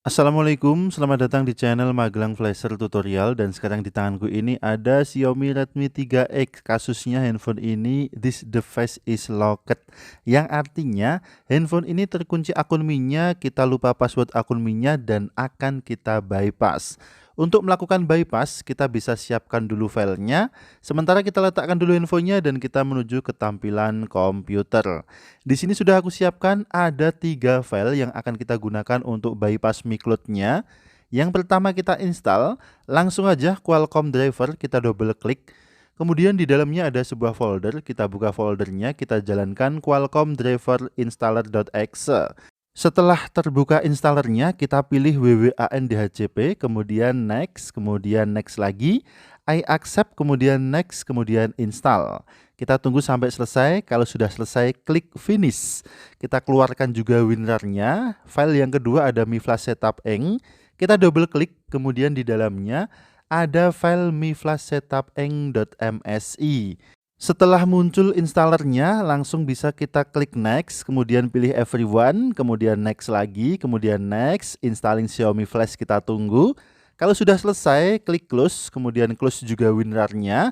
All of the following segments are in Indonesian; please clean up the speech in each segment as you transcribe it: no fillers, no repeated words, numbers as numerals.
Assalamualaikum, selamat datang di channel Magelang Flasher Tutorial. Dan sekarang di tanganku ini ada Xiaomi Redmi 3X. Kasusnya handphone ini this device is locked, yang artinya handphone ini terkunci akun MI-nya, kita lupa password akun MI-nya dan akan kita bypass. Untuk melakukan bypass, kita bisa siapkan dulu filenya, sementara kita letakkan dulu handphonenya dan kita menuju ke tampilan komputer. Di sini sudah aku siapkan ada 3 file yang akan kita gunakan untuk bypass MiCloud-nya. Yang pertama kita install, langsung aja Qualcomm driver kita double klik. Kemudian di dalamnya ada sebuah folder, kita buka foldernya, kita jalankan Qualcomm driver installer.exe. Setelah terbuka installernya, kita pilih wwandhcp, kemudian next lagi, I accept, kemudian next, kemudian install. Kita tunggu sampai selesai. Kalau sudah selesai, klik finish. Kita keluarkan juga WinRAR-nya. File yang kedua ada miflash setup eng. Kita double klik, kemudian di dalamnya ada file miflash setup eng.msi. Setelah muncul installernya, langsung bisa kita klik next, kemudian pilih everyone, kemudian next lagi, kemudian next, installing Xiaomi Flash kita tunggu. Kalau sudah selesai, klik close, kemudian close juga WinRAR-nya.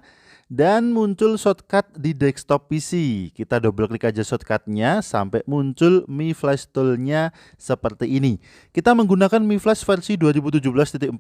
Dan muncul shortcut di desktop PC. Kita double klik aja shortcutnya sampai muncul Mi Flash Tool-nya seperti ini. Kita menggunakan Mi Flash versi 2017.4.25.0.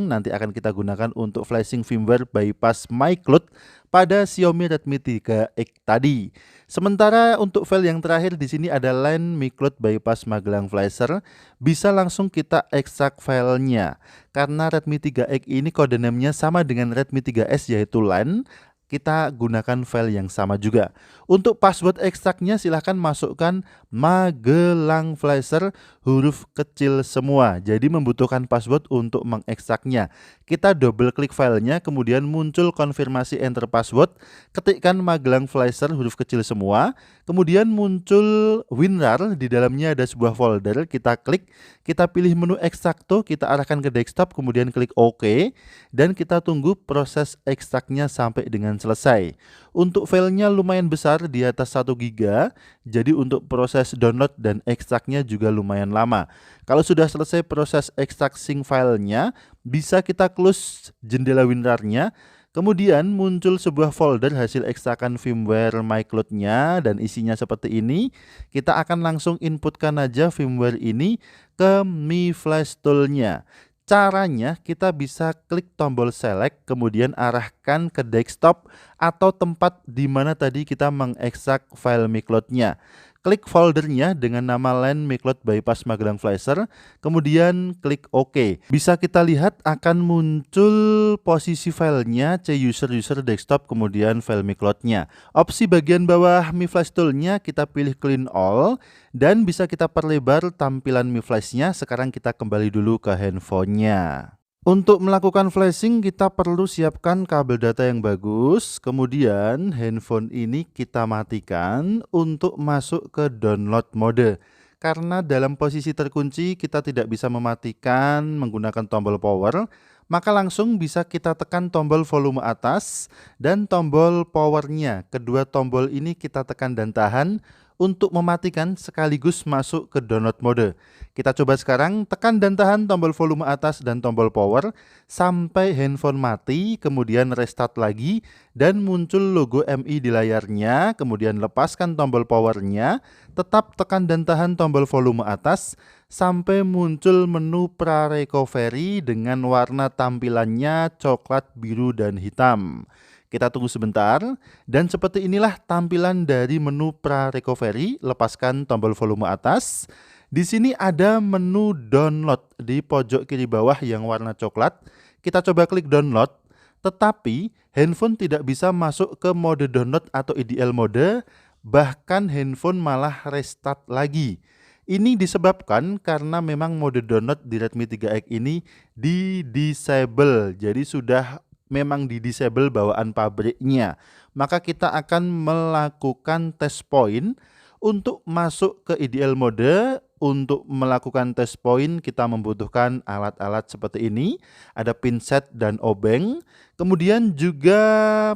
Nanti akan kita gunakan untuk flashing firmware bypass MiCloud pada Xiaomi Redmi 3X tadi. Sementara untuk file yang terakhir di sini ada line MiCloud bypass Magelang Flasher. Bisa langsung kita ekstrak filenya. Karena Redmi 3X ini codename-nya sama dengan Redmi 3S yaitu LAN, kita gunakan file yang sama juga. Untuk password ekstraknya silahkan masukkan Magelang Flasher huruf kecil semua. Jadi membutuhkan password untuk mengekstraknya. Kita double klik filenya, kemudian muncul konfirmasi enter password. Ketikkan Magelang Flasher huruf kecil semua. Kemudian muncul WinRAR, di dalamnya ada sebuah folder. Kita klik, kita pilih menu ekstrakto, kita arahkan ke desktop, kemudian klik OK. Dan kita tunggu proses ekstraknya sampai dengan selesai. Untuk filenya lumayan besar, di atas 1 GB, jadi untuk proses download dan ekstraknya juga lumayan lama. Kalau sudah selesai proses extracting filenya, bisa kita close jendela WinRAR-nya. Kemudian muncul sebuah folder hasil ekstrakan firmware MiCloud-nya dan isinya seperti ini. Kita akan langsung inputkan aja firmware ini ke Mi Flash Tool-nya. Caranya kita bisa klik tombol select, kemudian arahkan ke desktop atau tempat di mana tadi kita mengekstrak file MiCloud-nya. Klik foldernya dengan nama line MiCloud bypass Magelang Flasher, kemudian klik OK. Bisa kita lihat akan muncul posisi filenya cuser desktop, kemudian file MiCloud-nya. Opsi bagian bawah Mi Flash Tool-nya kita pilih clean all dan bisa kita perlebar tampilan Mi Flash-nya. Sekarang kita kembali dulu ke handphonenya. Untuk melakukan flashing kita perlu siapkan kabel data yang bagus. Kemudian handphone ini kita matikan untuk masuk ke download mode. Karena dalam posisi terkunci kita tidak bisa mematikan menggunakan tombol power, maka langsung bisa kita tekan tombol volume atas dan tombol powernya. Kedua tombol ini kita tekan dan tahan untuk mematikan sekaligus masuk ke download mode. Kita coba sekarang, tekan dan tahan tombol volume atas dan tombol power sampai handphone mati, kemudian restart lagi dan muncul logo MI di layarnya, kemudian lepaskan tombol powernya, tetap tekan dan tahan tombol volume atas sampai muncul menu pra recovery dengan warna tampilannya coklat, biru, dan hitam. Kita tunggu sebentar, dan seperti inilah tampilan dari menu pra recovery. Lepaskan tombol volume atas. Di sini ada menu download di pojok kiri bawah yang warna coklat. Kita coba klik download, tetapi handphone tidak bisa masuk ke mode download atau ideal mode, bahkan handphone malah restart lagi. Ini disebabkan karena memang mode download di Redmi 3X ini di-disable, jadi sudah memang di-disable bawaan pabriknya. Maka kita akan melakukan test point untuk masuk ke ideal mode. Untuk melakukan test point kita membutuhkan alat-alat seperti ini. Ada pinset dan obeng. Kemudian juga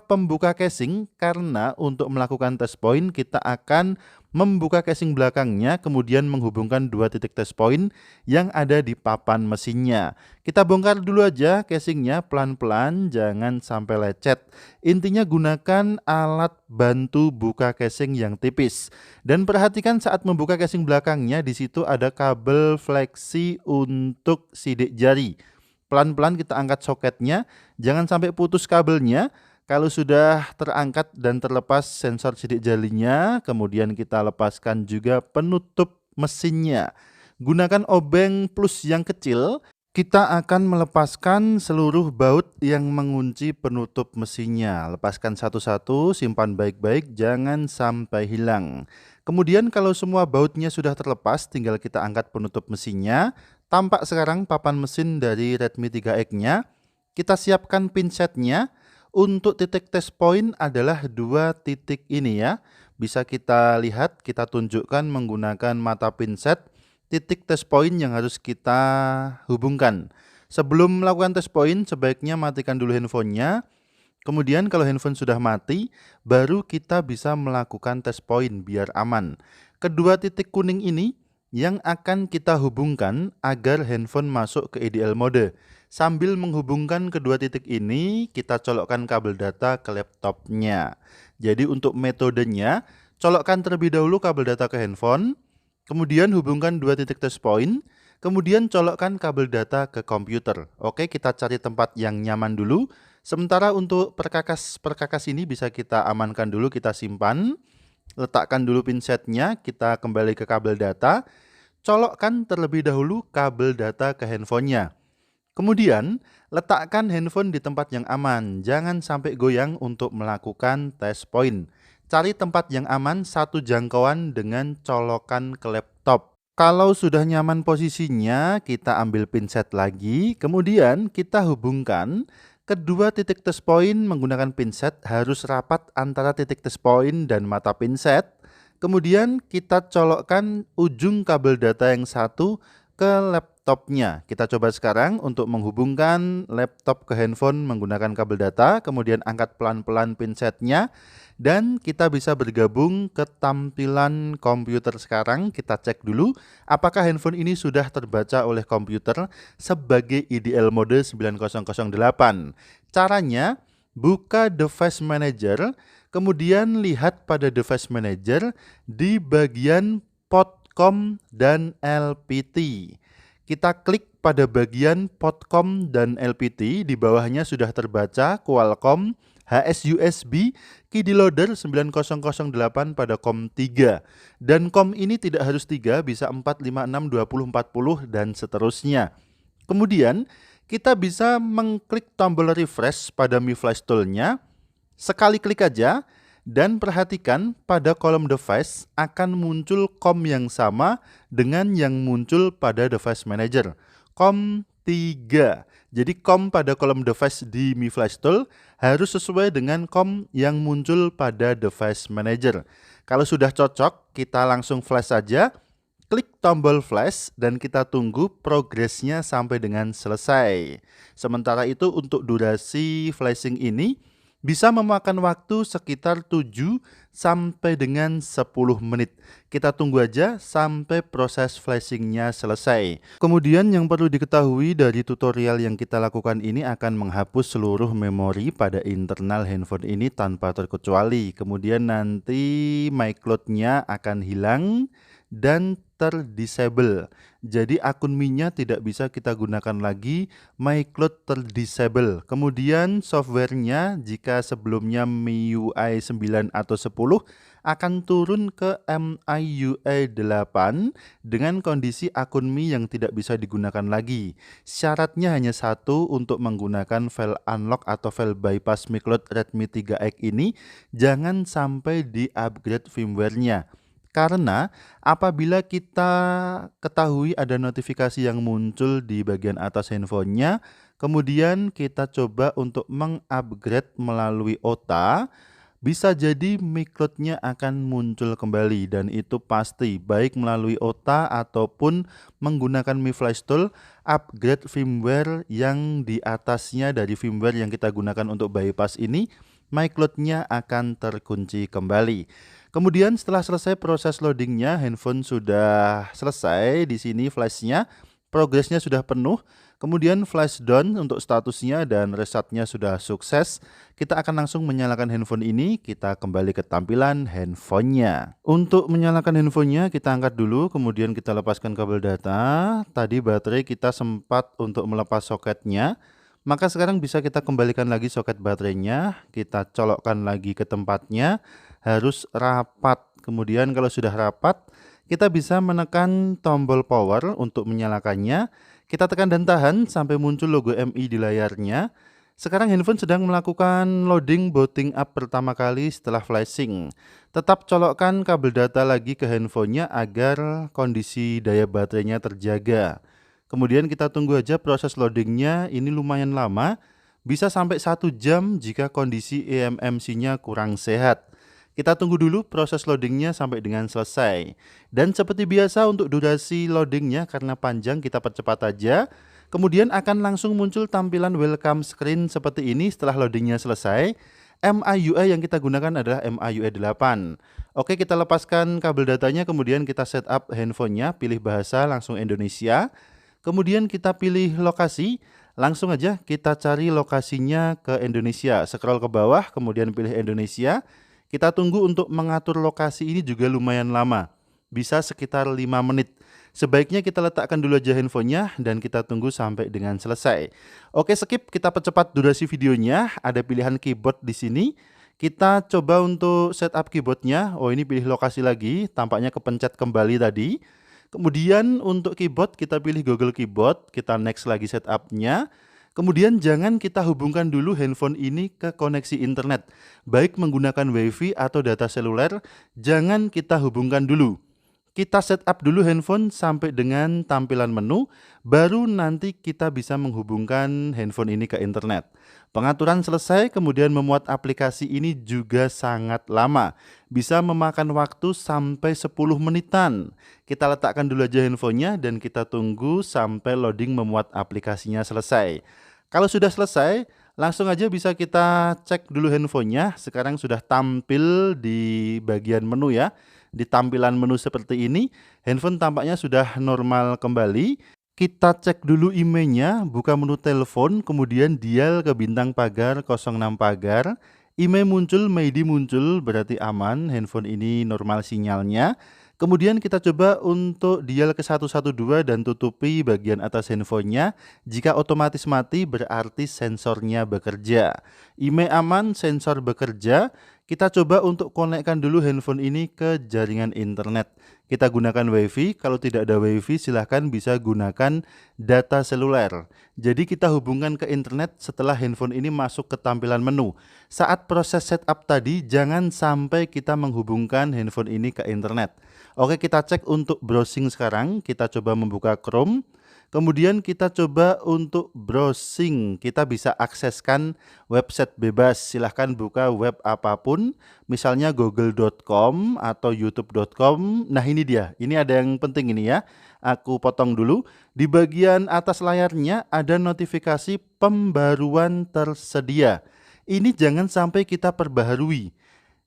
pembuka casing, karena untuk melakukan test point kita akan membuka casing belakangnya, kemudian menghubungkan dua titik test point yang ada di papan mesinnya. Kita bongkar dulu aja casingnya pelan-pelan, jangan sampai lecet. Intinya gunakan alat bantu buka casing yang tipis. Dan perhatikan saat membuka casing belakangnya, di situ ada kabel fleksi untuk sidik jari. Pelan-pelan kita angkat soketnya, jangan sampai putus kabelnya. Kalau sudah terangkat dan terlepas sensor sidik jarinya, kemudian kita lepaskan juga penutup mesinnya. Gunakan obeng plus yang kecil, kita akan melepaskan seluruh baut yang mengunci penutup mesinnya. Lepaskan satu-satu, simpan baik-baik, jangan sampai hilang. Kemudian kalau semua bautnya sudah terlepas, tinggal kita angkat penutup mesinnya. Tampak sekarang papan mesin dari Redmi 3X-nya. Kita siapkan pinsetnya. Untuk titik test point adalah dua titik ini ya. Bisa kita lihat, kita tunjukkan menggunakan mata pinset titik test point yang harus kita hubungkan. Sebelum melakukan test point, sebaiknya matikan dulu handphonenya. Kemudian kalau handphone sudah mati, baru kita bisa melakukan test point biar aman. Kedua titik kuning ini yang akan kita hubungkan agar handphone masuk ke ideal mode. Sambil menghubungkan kedua titik ini, kita colokkan kabel data ke laptopnya. Jadi untuk metodenya, colokkan terlebih dahulu kabel data ke handphone, kemudian hubungkan dua titik test point, kemudian colokkan kabel data ke komputer. Oke, kita cari tempat yang nyaman dulu. Sementara untuk perkakas ini bisa kita amankan dulu, kita simpan. Letakkan dulu pinsetnya, kita kembali ke kabel data. Colokkan terlebih dahulu kabel data ke handphonenya. Kemudian, letakkan handphone di tempat yang aman, jangan sampai goyang untuk melakukan test point. Cari tempat yang aman satu jangkauan dengan colokan ke laptop. Kalau sudah nyaman posisinya, kita ambil pinset lagi, kemudian kita hubungkan kedua titik test point menggunakan pinset harus rapat antara titik test point dan mata pinset. Kemudian kita colokkan ujung kabel data yang satu ke laptopnya. Kita coba sekarang untuk menghubungkan laptop ke handphone menggunakan kabel data, kemudian angkat pelan-pelan pinsetnya, dan kita bisa bergabung ke tampilan komputer sekarang. Kita cek dulu apakah handphone ini sudah terbaca oleh komputer sebagai IDL mode 9008. Caranya, buka device manager, kemudian lihat pada device manager di bagian Podcom dan LPT. Kita klik pada bagian Podcom dan LPT, di bawahnya sudah terbaca Qualcomm HS-USB Kidiloader 9008 pada COM 3. Dan COM ini tidak harus 3, bisa 4, 5, 6, 20, 40 dan seterusnya. Kemudian kita bisa mengklik tombol refresh pada Mi Flash Tool-nya. Sekali klik aja. Dan perhatikan pada kolom device akan muncul COM yang sama dengan yang muncul pada device manager. COM 3. Jadi COM pada kolom device di Mi Flash Tool harus sesuai dengan COM yang muncul pada device manager. Kalau sudah cocok, kita langsung flash saja. Klik tombol flash dan kita tunggu progresnya sampai dengan selesai. Sementara itu untuk durasi flashing ini bisa memakan waktu sekitar 7 sampai dengan 10 menit. Kita tunggu aja sampai proses flashingnya selesai. Kemudian yang perlu diketahui dari tutorial yang kita lakukan ini akan menghapus seluruh memori pada internal handphone ini tanpa terkecuali. Kemudian nanti MyCloud-nya akan hilang dan terdisable. Jadi akun Mi-nya tidak bisa kita gunakan lagi, MyCloud terdisable. Kemudian softwarenya jika sebelumnya MIUI 9 atau 10 akan turun ke MIUI 8 dengan kondisi akun Mi yang tidak bisa digunakan lagi. Syaratnya hanya satu, untuk menggunakan file unlock atau file bypass MiCloud Redmi 3X ini jangan sampai di-upgrade firmware-nya. Karena apabila kita ketahui ada notifikasi yang muncul di bagian atas handphonenya, kemudian kita coba untuk mengupgrade melalui OTA, bisa jadi MiCloud-nya akan muncul kembali, dan itu pasti baik melalui OTA ataupun menggunakan Mi Flash Tool. Upgrade firmware yang di atasnya dari firmware yang kita gunakan untuk bypass ini, MiCloud-nya akan terkunci kembali. Kemudian setelah selesai proses loadingnya, handphone sudah selesai. Di sini flashnya, progresnya sudah penuh. Kemudian flash done untuk statusnya dan resetnya sudah sukses. Kita akan langsung menyalakan handphone ini. Kita kembali ke tampilan handphonenya. Untuk menyalakan handphonenya kita angkat dulu, kemudian kita lepaskan kabel data. Tadi baterai kita sempat untuk melepas soketnya. Maka sekarang bisa kita kembalikan lagi soket baterainya, kita colokkan lagi ke tempatnya, harus rapat. Kemudian kalau sudah rapat, kita bisa menekan tombol power untuk menyalakannya. Kita tekan dan tahan sampai muncul logo MI di layarnya. Sekarang handphone sedang melakukan loading booting up pertama kali setelah flashing. Tetap colokkan kabel data lagi ke handphonenya agar kondisi daya baterainya terjaga. Kemudian kita tunggu aja proses loadingnya, ini lumayan lama, bisa sampai 1 jam jika kondisi eMMC-nya kurang sehat. Kita tunggu dulu proses loadingnya sampai dengan selesai. Dan seperti biasa untuk durasi loadingnya karena panjang kita percepat aja. Kemudian akan langsung muncul tampilan welcome screen seperti ini setelah loadingnya selesai. MIUI yang kita gunakan adalah MIUI 8. Oke, kita lepaskan kabel datanya, kemudian kita setup handphonenya, pilih bahasa langsung Indonesia. Kemudian kita pilih lokasi, langsung aja kita cari lokasinya ke Indonesia. Scroll ke bawah, kemudian pilih Indonesia. Kita tunggu untuk mengatur lokasi ini juga lumayan lama, bisa sekitar 5 menit. Sebaiknya kita letakkan dulu aja handphonenya dan kita tunggu sampai dengan selesai. Oke, skip, kita percepat durasi videonya. Ada pilihan keyboard di sini. Kita coba untuk setup keyboardnya. Oh, ini pilih lokasi lagi, tampaknya kepencet kembali tadi. Kemudian untuk keyboard kita pilih Google Keyboard, kita next lagi setupnya. Kemudian jangan kita hubungkan dulu handphone ini ke koneksi internet, baik menggunakan WiFi atau data seluler, jangan kita hubungkan dulu. Kita setup dulu handphone sampai dengan tampilan menu, baru nanti kita bisa menghubungkan handphone ini ke internet. Pengaturan selesai, kemudian memuat aplikasi ini juga sangat lama. Bisa memakan waktu sampai 10 menitan. Kita letakkan dulu aja handphonenya dan kita tunggu sampai loading memuat aplikasinya selesai. Kalau sudah selesai, langsung aja bisa kita cek dulu handphonenya. Sekarang sudah tampil di bagian menu ya. Di tampilan menu seperti ini, handphone tampaknya sudah normal kembali. Kita cek dulu IMEI-nya, buka menu telepon, kemudian dial ke bintang pagar 06 pagar. IMEI muncul, MIDI muncul, berarti aman, handphone ini normal sinyalnya. Kemudian kita coba untuk dial ke 112 dan tutupi bagian atas handphonenya. Jika otomatis mati berarti sensornya bekerja. IMEI aman, sensor bekerja. Kita coba untuk konekkan dulu handphone ini ke jaringan internet. Kita gunakan WiFi, kalau tidak ada WiFi silahkan bisa gunakan data seluler. Jadi kita hubungkan ke internet setelah handphone ini masuk ke tampilan menu. Saat proses setup tadi jangan sampai kita menghubungkan handphone ini ke internet. Oke, kita cek untuk browsing sekarang, kita coba membuka Chrome. Kemudian kita coba untuk browsing, kita bisa akseskan website bebas, silahkan buka web apapun, misalnya google.com atau youtube.com. Nah ini dia, ini ada yang penting ini ya, aku potong dulu. Di bagian atas layarnya ada notifikasi pembaruan tersedia. Ini jangan sampai kita perbaharui.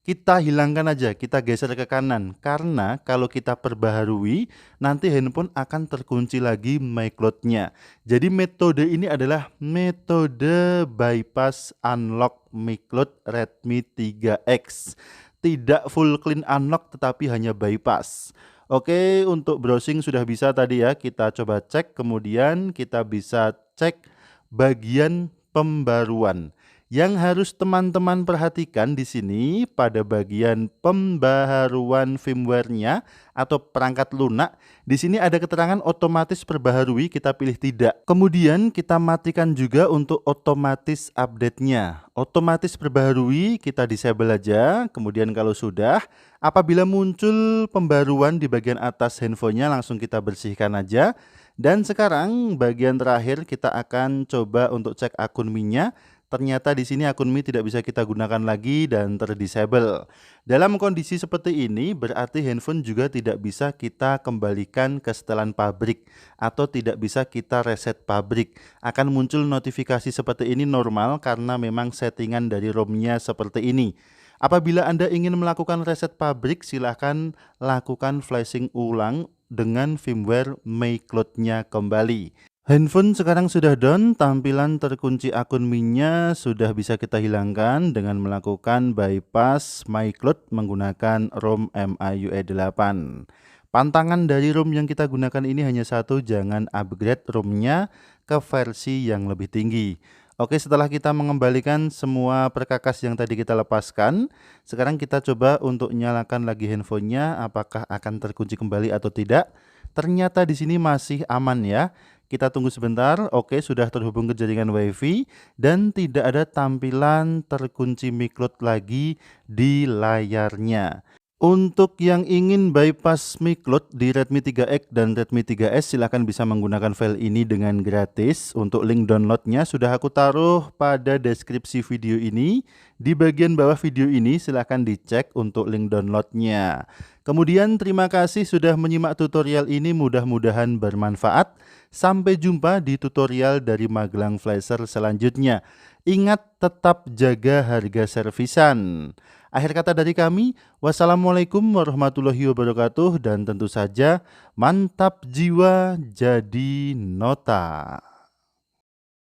Kita hilangkan aja, kita geser ke kanan, karena kalau kita perbaharui nanti handphone akan terkunci lagi MyCloud-nya. Jadi metode ini adalah metode bypass unlock MyCloud Redmi 3X. Tidak full clean unlock tetapi hanya bypass. Oke, untuk browsing sudah bisa tadi ya, kita coba cek, kemudian kita bisa cek bagian pembaruan. Yang harus teman-teman perhatikan di sini pada bagian pembaharuan firmware-nya atau perangkat lunak, di sini ada keterangan otomatis perbaharui, kita pilih tidak. Kemudian kita matikan juga untuk otomatis update-nya. Otomatis perbaharui kita disable aja. Kemudian kalau sudah, apabila muncul pembaruan di bagian atas handphonenya langsung kita bersihkan aja. Dan sekarang bagian terakhir kita akan coba untuk cek akun Mi-nya. Ternyata di sini akun Mi tidak bisa kita gunakan lagi dan terdisable. Dalam kondisi seperti ini berarti handphone juga tidak bisa kita kembalikan ke setelan pabrik atau tidak bisa kita reset pabrik. Akan muncul notifikasi seperti ini normal karena memang settingan dari ROM-nya seperti ini. Apabila Anda ingin melakukan reset pabrik, silahkan lakukan flashing ulang dengan firmware MyCloud-nya kembali. Handphone sekarang sudah down, tampilan terkunci akun Mi-nya sudah bisa kita hilangkan dengan melakukan bypass MyCloud menggunakan ROM MIUI 8. Pantangan dari ROM yang kita gunakan ini hanya satu, jangan upgrade ROM-nya ke versi yang lebih tinggi. Oke, setelah kita mengembalikan semua perkakas yang tadi kita lepaskan, sekarang kita coba untuk nyalakan lagi handphonenya, apakah akan terkunci kembali atau tidak. Ternyata di sini masih aman ya. Kita tunggu sebentar. Oke, sudah terhubung ke jaringan WiFi dan tidak ada tampilan terkunci MyCloud lagi di layarnya. Untuk yang ingin bypass MyCloud di Redmi 3X dan Redmi 3S, silahkan bisa menggunakan file ini dengan gratis. Untuk link downloadnya sudah aku taruh pada deskripsi video ini. Di bagian bawah video ini silahkan dicek untuk link downloadnya. Kemudian terima kasih sudah menyimak tutorial ini, mudah-mudahan bermanfaat. Sampai jumpa di tutorial dari Magelang Flasher selanjutnya. Ingat, tetap jaga harga servisan. Akhir kata dari kami, wassalamualaikum warahmatullahi wabarakatuh, dan tentu saja mantap jiwa jadi nota.